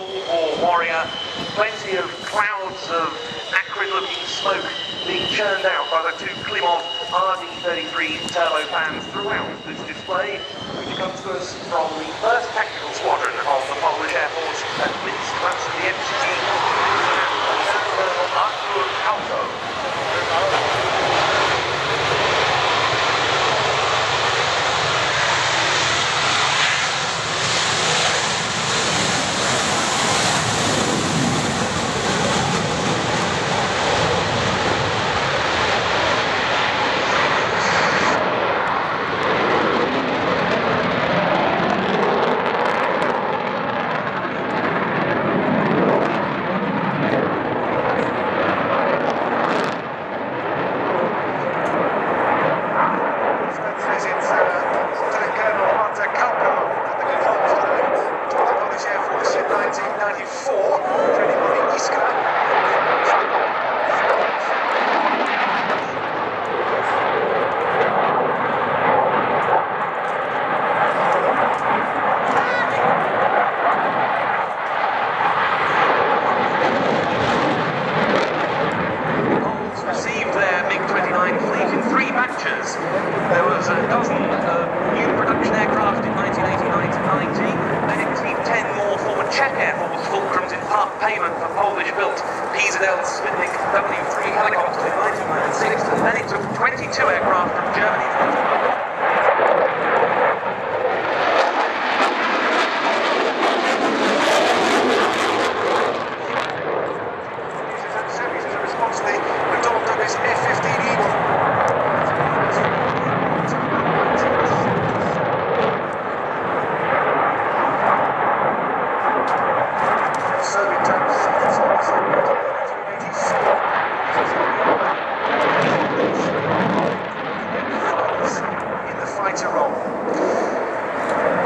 Cold War warrior. Plenty of clouds of acrid-looking smoke being churned out by the two Klimov RD-33 turbofans throughout this display, which comes to us from the 1st Tactical Squadron of the Polish Air Force at Minsk, that's the MCG. Received their MiG-29 fleet in 3 batches. There was a dozen new production aircraft in 1989 to 90. Then it received 10 more former Czech Air Force Fulcrums in part payment for Polish-built PZL Sputnik W3 helicopters in 1996. And then it took 22 aircraft from Germany.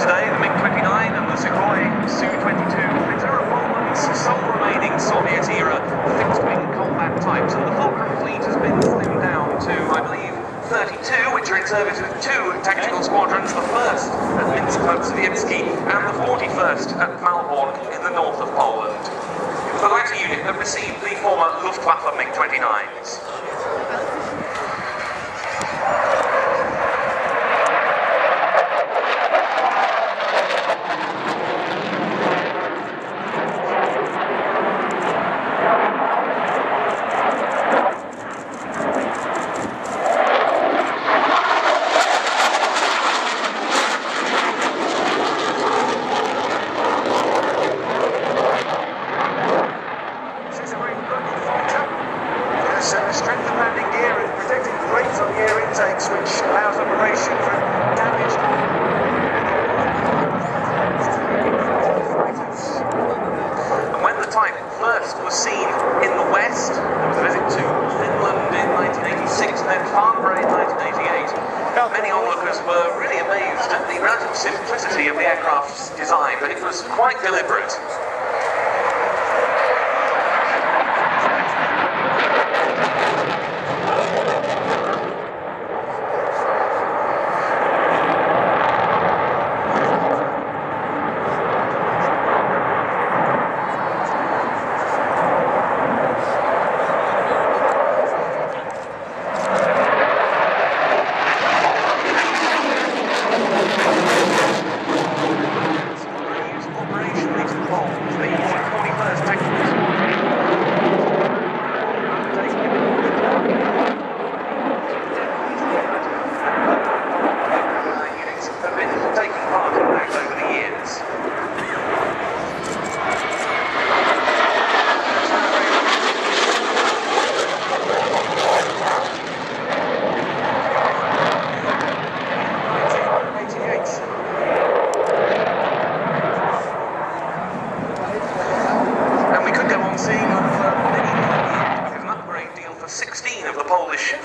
Today, the MiG-29 and the Sukhoi Su-22 are Poland's sole remaining Soviet-era fixed-wing combat types, and the Fulcrum fleet has been slimmed down to, I believe, 32, which are in service with 2 tactical squadrons, the 1st at Minsk-Sovietsky and the 41st at Malbork in the north of Poland. It was the latter unit that received the former Luftwaffe MiG-29s. Strengthened landing gear and protected brakes on the air intakes, which allows operation from damaged fighters. And when the type first was seen in the West, there was a visit to Finland in 1986 and then Farnborough in 1988. Many onlookers were really amazed at the relative simplicity of the aircraft's design, but it was quite deliberate.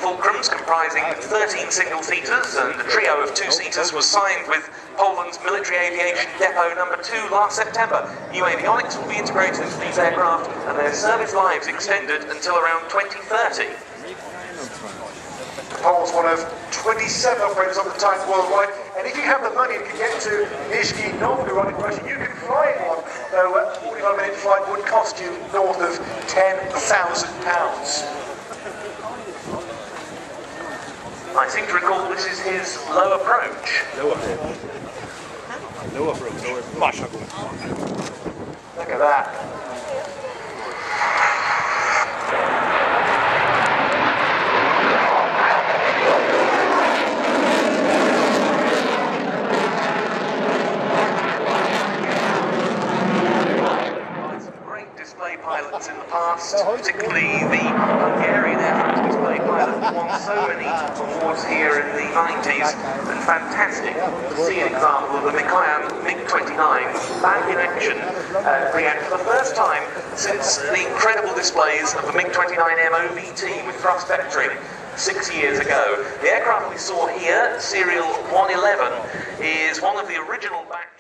Fulcrums comprising 13 single-seaters, and a trio of 2-seaters was signed with Poland's Military Aviation Depot No. 2 last September. New avionics will be integrated into these aircraft and their service lives extended until around 2030. Poland's one of 27 operators of the type worldwide, and if you have the money and can get to Nizhny Novgorod in Russia, you can fly in one. though a 45-minute flight would cost you north of £10,000. I seem to recall this is his low approach. Low approach. Look at that. Display pilots in the past, particularly the Hungarian Air Force display pilot who won so many awards here in the 90s, and fantastic to see an example of the MIG-29 back in action at RIAT for the first time since the incredible displays of the MIG-29 MOVT with thrust vectoring 6 years ago. The aircraft we saw here, serial 111, is one of the original batch